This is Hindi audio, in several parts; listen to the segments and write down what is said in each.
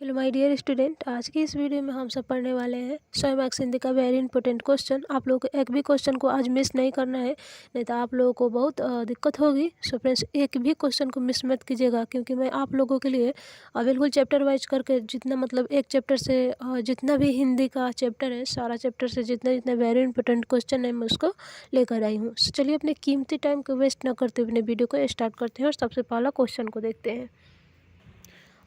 हेलो माय डियर स्टूडेंट, आज की इस वीडियो में हम सब पढ़ने वाले हैं 100 मार्क्स हिंदी का वेरी इंपॉर्टेंट क्वेश्चन। आप लोगों को एक भी क्वेश्चन को आज मिस नहीं करना है, नहीं तो आप लोगों को बहुत दिक्कत होगी। सो फ्रेंड्स, एक भी क्वेश्चन को मिस मत कीजिएगा, क्योंकि मैं आप लोगों के लिए बिल्कुल चैप्टर वाइज करके जितना मतलब एक चैप्टर से जितना भी हिंदी का चैप्टर है, सारा चैप्टर से जितना जितना वेरी इंपॉर्टेंट क्वेश्चन है मैं उसको लेकर आई हूँ। सो चलिए अपने कीमती टाइम को वेस्ट ना करते हुए अपने वीडियो को स्टार्ट करते हैं और सबसे पहला क्वेश्चन को देखते हैं।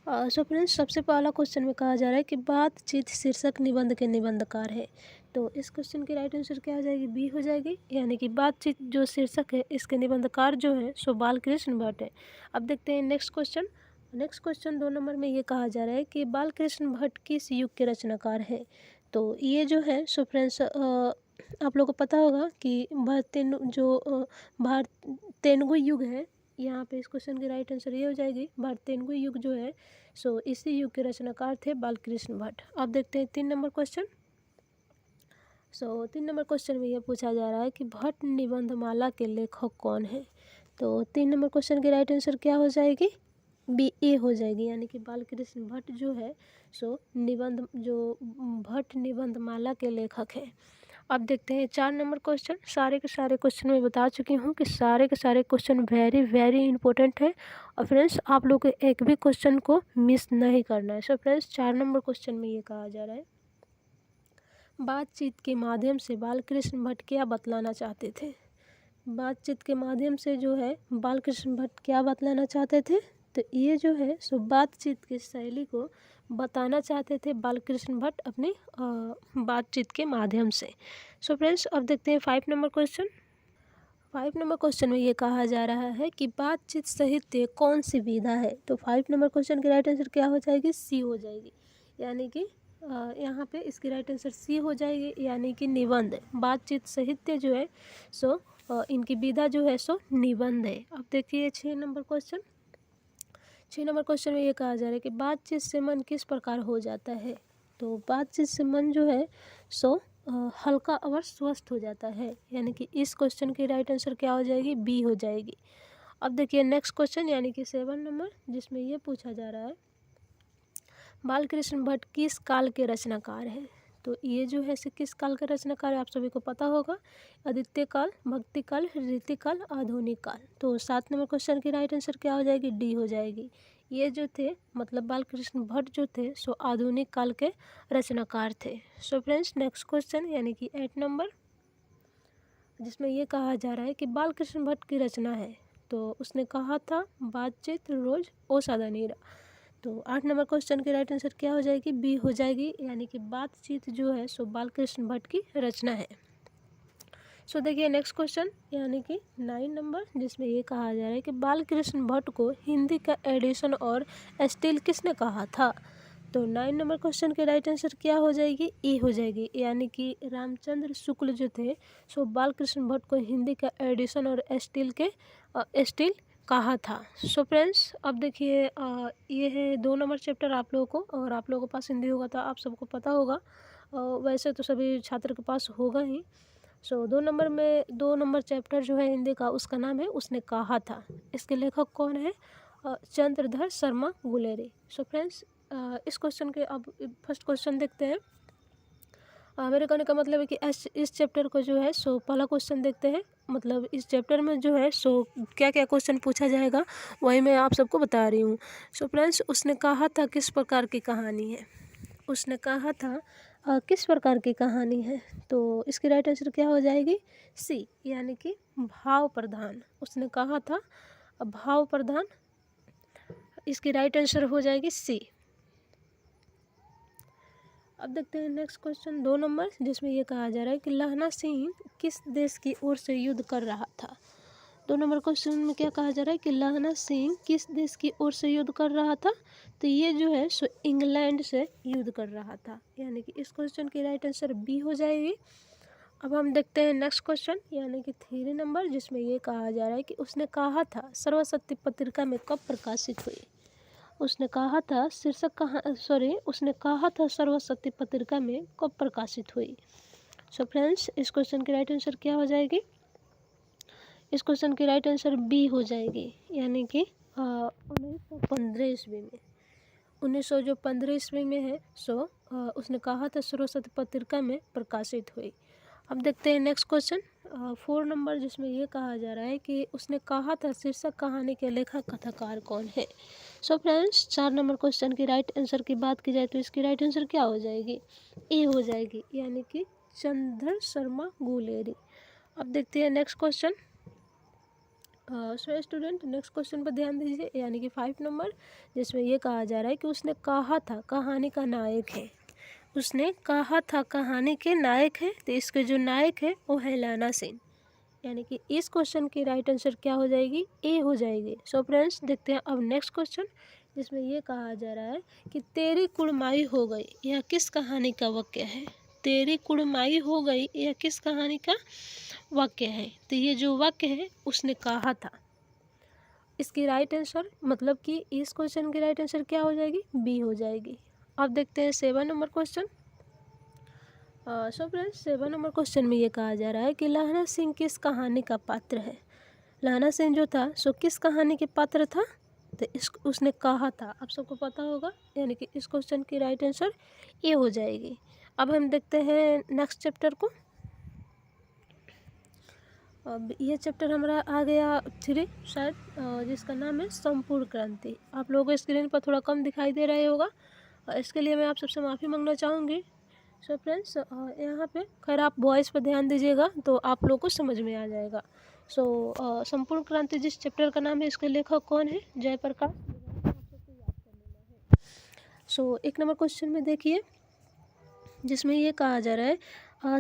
सो फ्रेंड्स, सबसे पहला क्वेश्चन में कहा जा रहा है कि बातचीत शीर्षक निबंध के निबंधकार है। तो इस क्वेश्चन की राइट आंसर क्या हो जाएगी? बी हो जाएगी, यानी कि बातचीत जो शीर्षक है इसके निबंधकार जो है सो बालकृष्ण भट्ट है। अब देखते हैं next question. Next question 2 number में ये कहा जा रहा है कि बालकृष्ण भट्ट किस युग के रचनाकार है। तो ये जो है सो फ्रेंड्स, आप लोगों को पता होगा कि भारत तेलुगु युग है। यहाँ पे इस क्वेश्चन की राइट आंसर ये हो जाएगी, भारत तेलुगु युग जो है सो इसी युग के रचनाकार थे बालकृष्ण भट्ट। अब देखते हैं 3 नंबर क्वेश्चन। 3 नंबर क्वेश्चन में ये पूछा जा रहा है कि भट्ट निबंधमाला के लेखक कौन है। तो 3 नंबर क्वेश्चन की राइट आंसर क्या हो जाएगी? बी ए हो जाएगी, यानी कि बालकृष्ण भट्ट जो है सो भट्ट निबंधमाला के लेखक हैं। अब देखते हैं 4 नंबर क्वेश्चन। सारे के सारे क्वेश्चन मैं बता चुकी हूँ कि सारे के सारे क्वेश्चन वेरी वेरी इंपॉर्टेंट है, और फ्रेंड्स आप लोग को एक भी क्वेश्चन को मिस नहीं करना है। सो फ्रेंड्स, 4 नंबर क्वेश्चन में ये कहा जा रहा है, बातचीत के माध्यम से बालकृष्ण भट्ट क्या बतलाना चाहते थे। बातचीत के माध्यम से जो है बालकृष्ण भट्ट क्या बतलाना चाहते थे। तो ये जो है सो बातचीत की शैली को बताना चाहते थे बालकृष्ण भट्ट अपनी बातचीत के माध्यम से। सो फ्रेंड्स, अब देखते हैं 5 नंबर क्वेश्चन। 5 नंबर क्वेश्चन में ये कहा जा रहा है कि बातचीत साहित्य कौन सी विधा है। तो 5 नंबर क्वेश्चन की राइट आंसर क्या हो जाएगी? सी हो जाएगी, यानी कि यहाँ पे इसकी राइट आंसर सी हो जाएगी, यानी कि निबंध। बातचीत साहित्य जो है सो इनकी विधा जो है सो निबंध है। अब देखिए 6 नंबर क्वेश्चन। 6 नंबर क्वेश्चन में ये कहा जा रहा है कि बातचीत से मन किस प्रकार हो जाता है। तो बातचीत से मन जो है सो हल्का और स्वस्थ हो जाता है, यानी कि इस क्वेश्चन की राइट आंसर क्या हो जाएगी? बी हो जाएगी। अब देखिए नेक्स्ट क्वेश्चन, यानी कि 7 नंबर, जिसमें ये पूछा जा रहा है बालकृष्ण भट्ट किस काल के रचनाकार हैं। तो ये जो है से किस काल का रचनाकार है आप सभी को पता होगा, आदित्य काल, भक्ति काल, रीति काल, आधुनिक काल। तो 7 नंबर क्वेश्चन की राइट आंसर क्या हो जाएगी? डी हो जाएगी। ये जो थे मतलब बालकृष्ण भट्ट जो थे सो आधुनिक काल के रचनाकार थे। सो फ्रेंड्स, नेक्स्ट क्वेश्चन यानी कि 8 नंबर, जिसमें ये कहा जा रहा है कि बालकृष्ण भट्ट की रचना है। तो उसने कहा था बातचीत रोज ओ सादा नीरा। तो 8 नंबर क्वेश्चन की राइट आंसर क्या हो जाएगी? बी हो जाएगी, यानी कि बातचीत जो है सो बालकृष्ण भट्ट की रचना है। सो देखिए नेक्स्ट क्वेश्चन, यानी कि 9 नंबर, जिसमें ये कहा जा रहा है कि बालकृष्ण भट्ट को हिंदी का एडिशन और स्टील किसने कहा था। तो 9 नंबर क्वेश्चन के राइट आंसर क्या हो जाएगी? ए हो जाएगी, यानी कि रामचंद्र शुक्ल जो थे सो बालकृष्ण भट्ट को हिंदी का एडिशन और स्टील कहा था। सो फ्रेंड्स, अब देखिए ये है 2 नंबर चैप्टर आप लोगों को, और आप लोगों के पास हिंदी होगा तो आप सबको पता होगा, वैसे तो सभी छात्र के पास होगा ही। सो 2 नंबर चैप्टर जो है हिंदी का, उसका नाम है उसने कहा था। इसके लेखक कौन है? चंद्रधर शर्मा गुलेरी। सो फ्रेंड्स, इस क्वेश्चन के अब फर्स्ट क्वेश्चन देखते हैं। मेरे कहने का मतलब है कि इस चैप्टर को जो है सो पहला क्वेश्चन देखते हैं। मतलब इस चैप्टर में जो है सो क्या क्या क्वेश्चन पूछा जाएगा वही मैं आप सबको बता रही हूँ। सो फ्रेंड्स, उसने कहा था किस प्रकार की कहानी है। उसने कहा था किस प्रकार की कहानी है। तो इसकी राइट आंसर क्या हो जाएगी? सी, यानी कि भाव प्रधान। उसने कहा था भाव प्रधान, इसकी राइट आंसर हो जाएगी सी। अब देखते हैं नेक्स्ट क्वेश्चन 2 नंबर, जिसमें ये कहा जा रहा है कि लहना सिंह किस देश की ओर से युद्ध कर रहा था। 2 नंबर क्वेश्चन में क्या कहा जा रहा है कि लहना सिंह किस देश की ओर से युद्ध कर रहा था। तो ये जो है सो इंग्लैंड से युद्ध कर रहा था, यानी कि इस क्वेश्चन की राइट आंसर बी हो जाएगी। अब हम देखते हैं नेक्स्ट क्वेश्चन, यानी कि 3 नंबर, जिसमें ये कहा जा रहा है कि उसने कहा था सर्वसत्य पत्रिका में कब प्रकाशित हुई। उसने कहा था उसने कहा था सर्वसत्य पत्रिका में कब प्रकाशित हुई। सो फ्रेंड्स, इस क्वेश्चन की राइट आंसर क्या हो जाएगी? इस क्वेश्चन की राइट आंसर बी हो जाएगी, यानी कि 1915 ईस्वी में। 1915 ईस्वी में है, सो उसने कहा था सरस्वती पत्रिका में प्रकाशित हुई। अब देखते हैं नेक्स्ट क्वेश्चन 4 नंबर, जिसमें ये कहा जा रहा है कि उसने कहा था शीर्षक कहानी के लेखक कथाकार कौन है। सो फ्रेंड्स 4 नंबर क्वेश्चन की राइट आंसर की बात की जाए तो इसकी राइट आंसर क्या हो जाएगी, ए हो जाएगी, यानी कि चंद्र शर्मा गुलेरी। अब देखते हैं next question. So student next question पर ध्यान दीजिए, यानी कि 5 नंबर, जिसमें ये कहा जा रहा है कि उसने कहा था कहानी का नायक है। उसने कहा था कहानी के नायक है, तो इसके जो नायक है वो है लैला सिंह, यानी कि इस क्वेश्चन की राइट आंसर क्या हो जाएगी, ए हो जाएगी। सो फ्रेंड्स देखते हैं अब नेक्स्ट क्वेश्चन, जिसमें ये कहा जा रहा है कि तेरी कुड़माई हो गई, यह किस कहानी का वाक्य है। तेरी कुड़माई हो गई, यह किस कहानी का वाक्य है। तो ये जो वाक्य है उसने कहा था, इसकी राइट आंसर मतलब कि इस क्वेश्चन की राइट आंसर क्या हो जाएगी, बी हो जाएगी। अब देखते हैं 7 number question. So friends 7 number question में ये कहा जा रहा है कि लैला सिंह किस कहानी का पात्र है। लैला सिंह जो था सो किस कहानी के पात्र था, तो उसने कहा था, आप सबको पता होगा, यानी कि इस क्वेश्चन की राइट आंसर ए हो जाएगी। अब हम देखते हैं नेक्स्ट चैप्टर को। अब ये चैप्टर हमारा आ गया 3 शायद, जिसका नाम है संपूर्ण क्रांति। आप लोगों को स्क्रीन पर थोड़ा कम दिखाई दे रहा होगा, इसके लिए मैं आप सबसे माफ़ी मांगना चाहूँगी। सो फ्रेंड्स यहाँ पे खैर आप वॉइस पर ध्यान दीजिएगा तो आप लोगों को समझ में आ जाएगा। सो संपूर्ण क्रांति जिस चैप्टर का नाम है, इसके लेखक कौन है, जयप्रकाश। सो 1 नंबर क्वेश्चन में देखिए, जिसमें ये कहा जा रहा है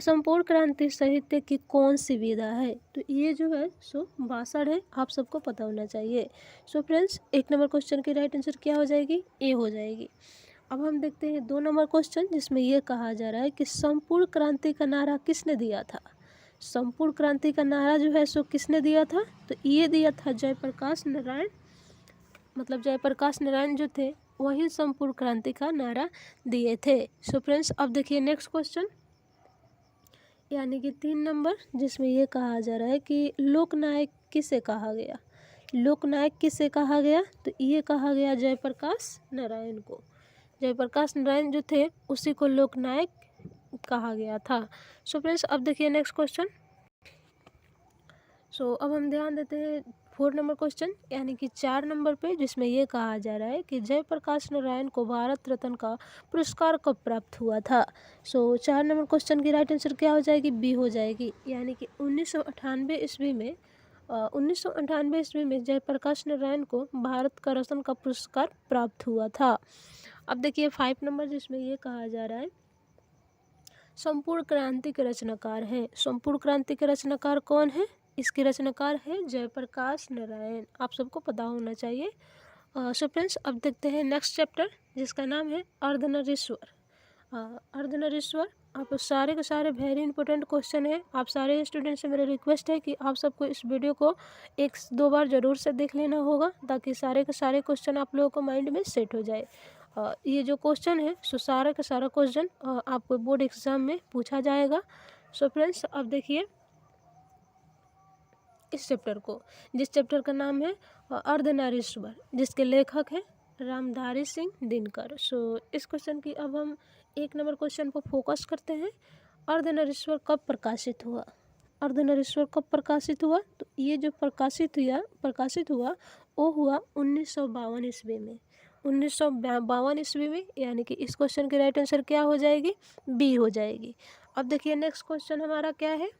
संपूर्ण क्रांति साहित्य की कौन सी विधा है। तो ये जो है सो भाषण है, आप सबको पता होना चाहिए। सो फ्रेंड्स 1 नंबर क्वेश्चन की राइट आंसर क्या हो जाएगी, ए हो जाएगी। अब हम देखते हैं 2 नंबर क्वेश्चन, जिसमें ये कहा जा रहा है कि संपूर्ण क्रांति का नारा किसने दिया था। संपूर्ण क्रांति का नारा जो है सो किसने दिया था, तो ये दिया था जयप्रकाश नारायण, मतलब जयप्रकाश नारायण जो थे वही संपूर्ण क्रांति का नारा दिए थे। सो फ्रेंड्स अब देखिए नेक्स्ट क्वेश्चन, यानी कि 3 नंबर, जिसमें ये कहा जा रहा है कि लोकनायक किसे कहा गया। लोकनायक किसे कहा गया, तो ये कहा गया जयप्रकाश नारायण को। जयप्रकाश नारायण जो थे उसी को लोकनायक कहा गया था। सो फ्रेंड्स अब देखिए नेक्स्ट क्वेश्चन। सो अब हम ध्यान देते हैं 4 नंबर क्वेश्चन, यानी कि 4 नंबर पे, जिसमें ये कहा जा रहा है कि जयप्रकाश नारायण को भारत रत्न का पुरस्कार कब प्राप्त हुआ था। सो 4 नंबर क्वेश्चन की राइट आंसर क्या हो जाएगी, बी हो जाएगी, यानी कि 1998 ईस्वी में 1998 ईस्वी में जयप्रकाश नारायण को भारत का रत्न का पुरस्कार प्राप्त हुआ था। अब देखिए 5 नंबर, जिसमें ये कहा जा रहा है संपूर्ण क्रांति के रचनाकार हैं। संपूर्ण क्रांति के रचनाकार कौन है, इसके रचनाकार है जयप्रकाश नारायण, आप सबको पता होना चाहिए। सो फ्रेंड्स अब देखते हैं नेक्स्ट चैप्टर, जिसका नाम है अर्धनारीश्वर। अर्धनारीश्वर, आप सारे के सारे वेरी इंपॉर्टेंट क्वेश्चन है। आप सारे स्टूडेंट से मेरा रिक्वेस्ट है कि आप सबको इस वीडियो को 1-2 बार ज़रूर से देख लेना होगा, ताकि सारे के सारे क्वेश्चन आप लोगों को माइंड में सेट हो जाए। ये जो क्वेश्चन है सो सारा का सारा क्वेश्चन आपको बोर्ड एग्जाम में पूछा जाएगा। सो फ्रेंड्स अब देखिए इस चैप्टर को, जिस चैप्टर का नाम है अर्धनारीश्वर, जिसके लेखक है रामधारी सिंह दिनकर। सो इस क्वेश्चन की अब हम 1 नंबर क्वेश्चन पर फोकस करते हैं। अर्धनारीश्वर कब प्रकाशित हुआ। अर्धनारीश्वर कब प्रकाशित हुआ, तो ये जो प्रकाशित हुआ वो हुआ 1952 ईस्वी में। 1952 ईस्वी में, यानी कि इस क्वेश्चन की राइट आंसर क्या हो जाएगी, बी हो जाएगी। अब देखिए नेक्स्ट क्वेश्चन हमारा क्या है।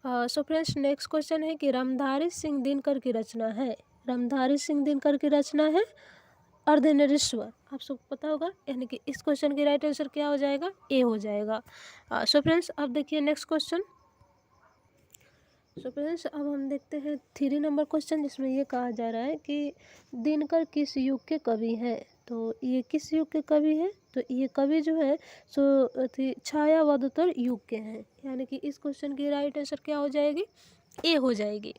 सो फ्रेंड्स नेक्स्ट क्वेश्चन है कि रामधारी सिंह दिनकर की रचना है। रामधारी सिंह दिनकर की रचना है अर्धनारीश्वर, आप सबको पता होगा, यानी कि इस क्वेश्चन की राइट आंसर क्या हो जाएगा, ए हो जाएगा। सो फ्रेंड्स अब देखिए नेक्स्ट क्वेश्चन। सो फ्रेंड्स अब हम देखते हैं 3 नंबर क्वेश्चन, जिसमें ये कहा जा रहा है कि दिनकर किस युग के कवि हैं। तो ये किस युग के कवि हैं, तो ये कवि जो है सो छायावादोत्तर युग के हैं, यानी कि इस क्वेश्चन की राइट आंसर क्या हो जाएगी, ए हो जाएगी।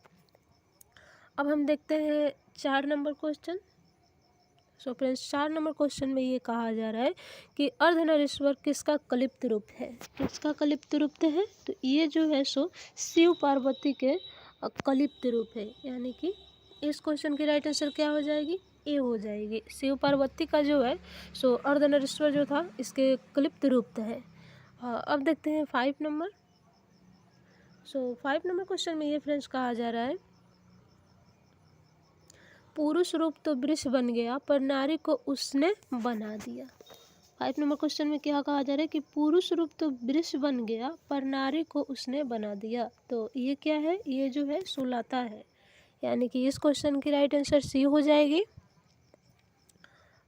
अब हम देखते हैं 4 number question. So friends 4 number question में ये कहा जा रहा है कि अर्धनारीश्वर किसका कलिप्त रूप है। किसका कलिप्त रूप है, तो ये जो है सो शिव पार्वती के कलिप्त रूप है, यानी कि इस क्वेश्चन की राइट आंसर क्या हो जाएगी, ए हो जाएगी। शिव पार्वती का जो है सो अर्धनारीश्वर जो था इसके क्लिप्त रूप है। अब देखते हैं 5 नंबर। सो 5 नंबर क्वेश्चन में ये फ्रेंड्स कहा जा रहा है, पुरुष रूप तो वृक्ष बन गया पर नारी को उसने बना दिया। 5 नंबर क्वेश्चन में क्या कहा जा रहा है कि पुरुष रूप तो वृक्ष बन गया पर नारी को उसने बना दिया। तो ये क्या है, ये जो है सुलाता है, यानी कि इस क्वेश्चन की राइट आंसर सी हो जाएगी।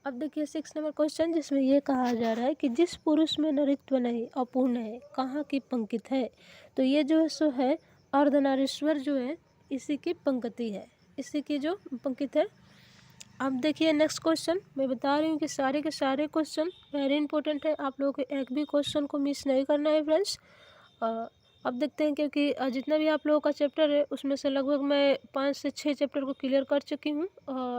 अब देखिए 6 नंबर क्वेश्चन, जिसमें ये कहा जा रहा है कि जिस पुरुष में नरित्व नहीं अपूर्ण है कहाँ की पंक्ति है। तो ये जो है सो है अर्धनारीश्वर जो है इसी की पंक्ति है, इसी की जो पंक्ति है। अब देखिए नेक्स्ट क्वेश्चन, मैं बता रही हूँ कि सारे के सारे क्वेश्चन वेरी इंपॉर्टेंट है, आप लोगों के एक भी क्वेश्चन को मिस नहीं करना है फ्रेंड्स। अब देखते हैं, क्योंकि जितना भी आप लोगों का चैप्टर है उसमें से लगभग मैं 5 से 6 चैप्टर को क्लियर कर चुकी हूँ,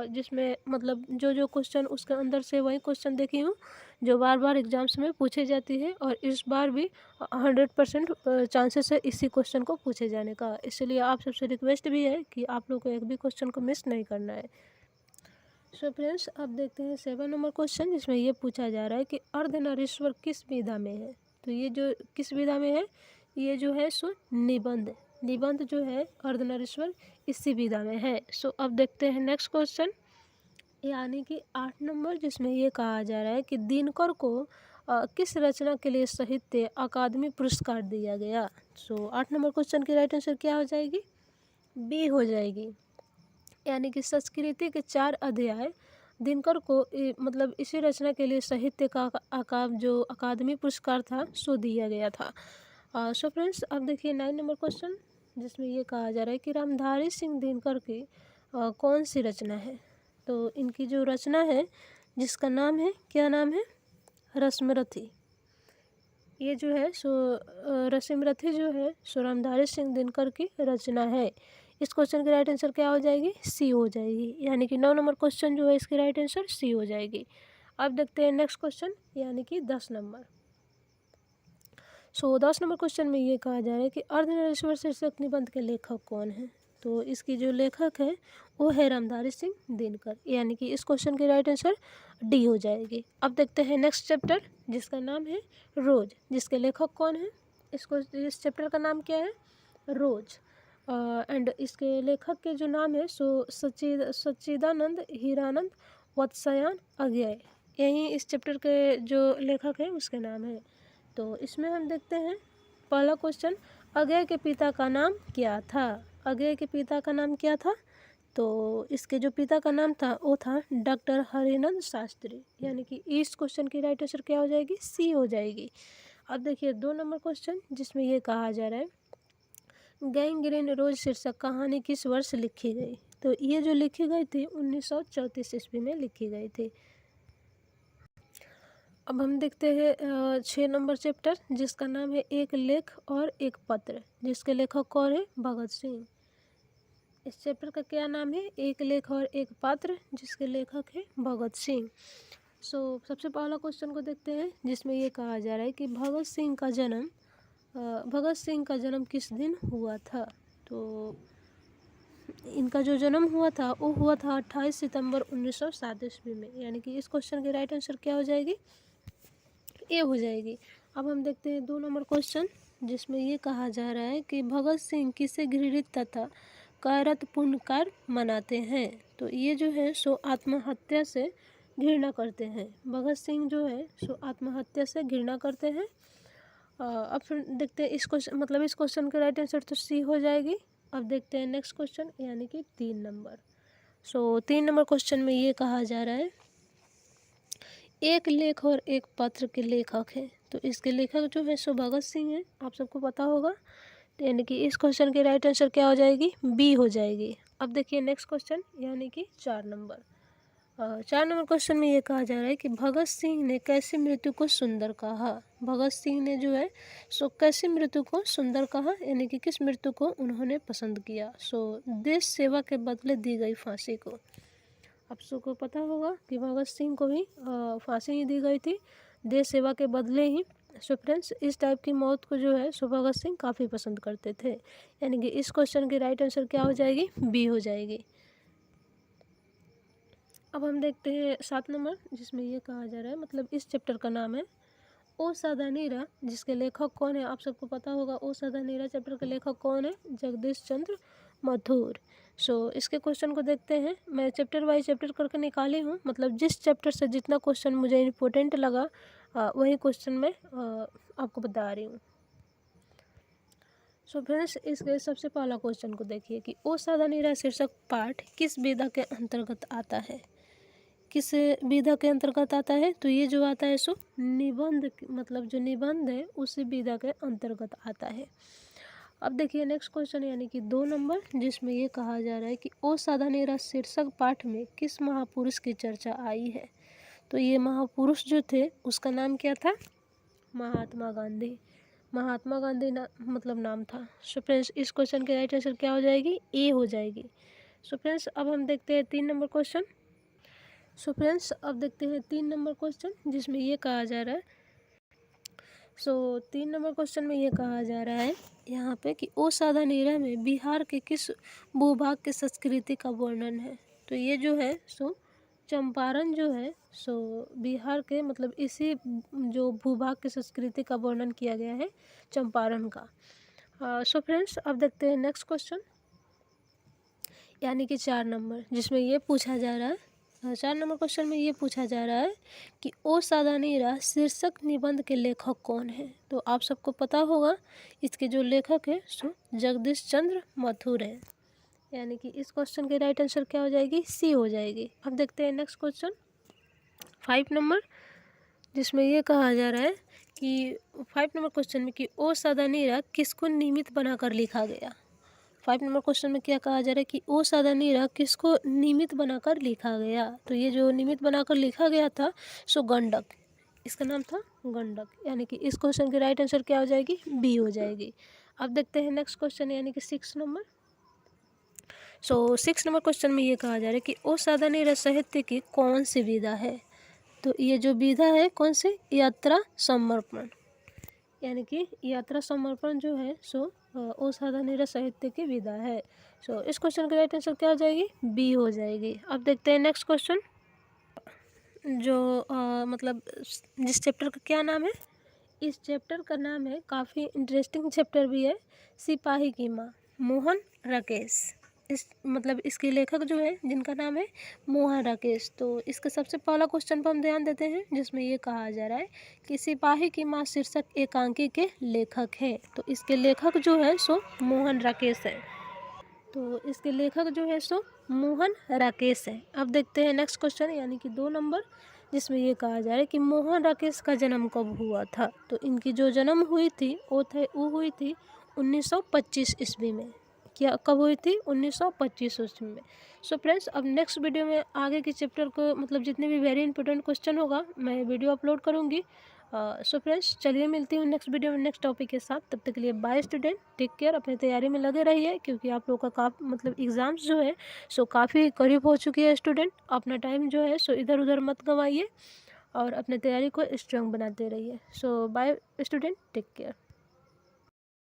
जिसमें मतलब जो जो क्वेश्चन उसके अंदर से वही क्वेश्चन देखी हूँ जो बार बार एग्जाम्स में पूछे जाती है, और इस बार भी 100% चांसेस है इसी क्वेश्चन को पूछे जाने का। इसलिए आप सबसे रिक्वेस्ट भी है कि आप लोग को एक भी क्वेश्चन को मिस नहीं करना है। सो फ्रेंड्स अब देखते हैं 7 नंबर क्वेश्चन, जिसमें ये पूछा जा रहा है कि अर्धनारीश्वर किस विधा में है। तो ये जो किस विधा में है, ये जो है सो निबंध, निबंध जो है अर्धनारीश्वर इसी विधा में है। सो अब देखते हैं नेक्स्ट क्वेश्चन, यानी कि 8 नंबर, जिसमें ये कहा जा रहा है कि दिनकर को किस रचना के लिए साहित्य अकादमी पुरस्कार दिया गया। सो 8 नंबर क्वेश्चन की राइट आंसर क्या हो जाएगी, बी हो जाएगी। यानी कि संस्कृति के 4 अध्याय दिनकर को मतलब इसी रचना के लिए साहित्य का जो अकादमी पुरस्कार था सो दिया गया था। सो फ्रेंड्स अब देखिए 9 नंबर क्वेश्चन, जिसमें ये कहा जा रहा है कि रामधारी सिंह दिनकर की कौन सी रचना है। तो इनकी जो रचना है जिसका नाम है, क्या नाम है, रश्मरथी। ये जो है सो रश्मरथी जो है सो रामधारी सिंह दिनकर की रचना है। इस क्वेश्चन की राइट आंसर क्या हो जाएगी, सी हो जाएगी। यानी कि 9 नंबर क्वेश्चन जो है इसकी राइट आंसर सी हो जाएगी। अब देखते हैं नेक्स्ट क्वेश्चन, यानी कि 10 नंबर। सो 10 नंबर क्वेश्चन में ये कहा जा रहा है कि अर्धनारीश्वर शीर्षक निबंध के लेखक कौन है। तो इसकी जो लेखक है वो है रामधारी सिंह दिनकर, यानी कि इस क्वेश्चन की राइट आंसर डी हो जाएगी। अब देखते हैं नेक्स्ट चैप्टर, जिसका नाम है रोज, जिसके लेखक कौन है। इस चैप्टर का नाम क्या है, रोज। एंड इसके लेखक के जो नाम है सो सच्चिदानंद हीरानंद वत्सयान अज्ञेय, यही इस चैप्टर के जो लेखक है उसके नाम है। तो इसमें हम देखते हैं पहला क्वेश्चन, अज्ञेय के पिता का नाम क्या था। अज्ञेय के पिता का नाम क्या था। तो इसके जो पिता का नाम था वो था डॉक्टर हरिनंद शास्त्री, यानी कि इस क्वेश्चन की राइट आंसर क्या हो जाएगी, सी हो जाएगी। अब देखिए 2 नंबर क्वेश्चन, जिसमें ये कहा जा रहा है गैंग्रीन रोज शीर्षक कहानी किस वर्ष लिखी गई। तो ये जो लिखी गई थी 1934 ईस्वी में लिखी गई थी। अब हम देखते हैं 6 नंबर चैप्टर, जिसका नाम है एक लेख और एक पत्र, जिसके लेखक कौन है, भगत सिंह। इस चैप्टर का क्या नाम है, एक लेख और एक पत्र, जिसके लेखक है भगत सिंह। सो सबसे पहला क्वेश्चन को देखते हैं, जिसमें ये कहा जा रहा है कि भगत सिंह का जन्म किस दिन हुआ था। तो इनका जो जन्म हुआ था वो हुआ था 28 सितंबर 1907 ईस्वी में, यानी कि इस क्वेश्चन की राइट आंसर क्या हो जाएगी, ए हो जाएगी। अब हम देखते हैं 2 नंबर क्वेश्चन, जिसमें ये कहा जा रहा है कि भगत सिंह किसे घृणित तथा कायरतपूर्ण कार्य मनाते हैं। तो ये जो है सो आत्महत्या से घृणा करते हैं। भगत सिंह जो है सो आत्महत्या से घृणा करते हैं। अब फिर देखते हैं इस क्वेश्चन का राइट आंसर तो सी हो जाएगी। अब देखते हैं नेक्स्ट क्वेश्चन, यानी कि 3 नंबर। सो 3 नंबर क्वेश्चन में ये कहा जा रहा है एक लेख और एक पत्र के लेखक हैं। तो इसके लेखक जो है सो भगत सिंह है, आप सबको पता होगा। तो यानी कि इस क्वेश्चन की राइट आंसर क्या हो जाएगी, बी हो जाएगी। अब देखिए नेक्स्ट क्वेश्चन, यानी कि 4 नंबर। 4 नंबर क्वेश्चन में ये कहा जा रहा है कि भगत सिंह ने कैसी मृत्यु को सुंदर कहा। भगत सिंह ने जो है सो कैसी मृत्यु को सुंदर कहा, यानी कि किस मृत्यु को उन्होंने पसंद किया। सो देश सेवा के बदले दी गई फांसी को। आप सबको पता होगा कि भगत सिंह को भी फांसी ही दी गई थी देश सेवा के बदले ही। सो फ्रेंड्स इस टाइप की मौत को जो है सो भगत सिंह काफ़ी पसंद करते थे, यानी कि इस क्वेश्चन की राइट आंसर क्या हो जाएगी, बी हो जाएगी। अब हम देखते हैं 7 नंबर, जिसमें ये कहा जा रहा है, मतलब इस चैप्टर का नाम है ओ सादा नीरा, जिसके लेखक कौन है आप सबको पता होगा। ओ सादा नीरा चैप्टर के लेखक कौन है? जगदीश चंद्र मथुर। इसके क्वेश्चन को देखते हैं। मैं चैप्टर वाइज चैप्टर करके निकाली हूँ, मतलब जिस चैप्टर से जितना क्वेश्चन मुझे इम्पोर्टेंट लगा वही क्वेश्चन मैं आपको बता रही हूँ। फ्रेंड्स, इसके सबसे पहला क्वेश्चन को देखिए कि ओ सादा नीरा शीर्षक पाठ किस विधा के अंतर्गत आता है? किस विधा के अंतर्गत आता है? तो ये जो आता है निबंध, मतलब जो निबंध है उसी विधा के अंतर्गत आता है। अब देखिए नेक्स्ट क्वेश्चन, यानी कि 2 नंबर, जिसमें ये कहा जा रहा है कि ओ सादा नीरा शीर्षक पाठ में किस महापुरुष की चर्चा आई है? तो ये महापुरुष जो थे उसका नाम क्या था? महात्मा गांधी। महात्मा गांधी मतलब नाम था। फ्रेंड्स, इस क्वेश्चन की राइट आंसर क्या हो जाएगी? ए हो जाएगी। फ्रेंड्स, अब हम देखते हैं 3 नंबर क्वेश्चन। फ्रेंड्स, अब देखते हैं 3 नंबर क्वेश्चन, जिसमें ये कहा जा रहा है 3 नंबर क्वेश्चन में ये कहा जा रहा है यहाँ पे कि ओ सादा नीरा में बिहार के किस भूभाग की संस्कृति का वर्णन है? तो ये जो है चंपारण जो है बिहार के, मतलब इसी जो भूभाग की संस्कृति का वर्णन किया गया है चंपारण का। फ्रेंड्स, अब देखते हैं नेक्स्ट क्वेश्चन, यानी कि 4 नंबर, जिसमें ये पूछा जा रहा है 4 नंबर क्वेश्चन में ये पूछा जा रहा है कि ओ सादा नीरा शीर्षक निबंध के लेखक कौन है? तो आप सबको पता होगा इसके जो लेखक है जगदीश चंद्र मथुर है। यानी कि इस क्वेश्चन की राइट आंसर क्या हो जाएगी? सी हो जाएगी। अब देखते हैं नेक्स्ट क्वेश्चन 5 नंबर, जिसमें ये कहा जा रहा है कि 5 नंबर क्वेश्चन में कि ओ सादा नीरा किसको निमित्त बनाकर लिखा गया? 5 नंबर क्वेश्चन में क्या कहा जा रहा है कि ओ सादा नीरा किसको निमित्त बनाकर लिखा गया? तो ये जो निमित्त बनाकर लिखा गया था गंडक, इसका नाम था गंडक। यानी कि इस क्वेश्चन की राइट आंसर क्या हो जाएगी? बी हो जाएगी। अब देखते हैं नेक्स्ट क्वेश्चन, यानी कि 6 नंबर। 6 नंबर क्वेश्चन में ये कहा जा रहा है कि ओ सादा नीरा साहित्य की कौन सी विधा है? तो ये जो विधा है कौन सी? यात्रा समर्पण। यानी कि यात्रा समर्पण जो है ओ सादा नीरा साहित्य की विधा है। इस क्वेश्चन की राइट आंसर क्या हो जाएगी? बी हो जाएगी। अब देखते हैं नेक्स्ट क्वेश्चन, जो मतलब जिस चैप्टर का क्या नाम है? इस चैप्टर का नाम है, काफ़ी इंटरेस्टिंग चैप्टर भी है, सिपाही की माँ, मोहन राकेश। मतलब इसके लेखक जो है जिनका नाम है मोहन राकेश। तो इसका सबसे पहला क्वेश्चन पर हम ध्यान देते हैं, जिसमें ये कहा जा रहा है कि सिपाही की माँ शीर्षक एकांकी के लेखक हैं। तो इसके लेखक जो है मोहन राकेश है। तो इसके लेखक जो है मोहन राकेश है। अब देखते हैं नेक्स्ट क्वेश्चन, यानी कि 2 नंबर, जिसमें ये कहा जा रहा है कि मोहन राकेश का जन्म कब हुआ था? तो इनकी जो जन्म हुई थी वो हुई थी 1925 ईस्वी में। क्या कब हुई थी? 1925 ईस्वी में। फ्रेंड्स, अब नेक्स्ट वीडियो में आगे के चैप्टर को, मतलब जितने भी वेरी इंपॉर्टेंट क्वेश्चन होगा मैं वीडियो अपलोड करूँगी। फ्रेंड्स, चलिए मिलती हूँ नेक्स्ट वीडियो में नेक्स्ट टॉपिक के साथ। तब तक के लिए बाय स्टूडेंट, टेक केयर, अपनी तैयारी में लगे रहिए, क्योंकि आप लोगों का मतलब एग्ज़ाम्स जो है काफ़ी करीब हो चुकी है। स्टूडेंट, अपना टाइम जो है इधर उधर मत गंवाइए और अपनी तैयारी को स्ट्रांग बनाते रहिए। Bye student, take care.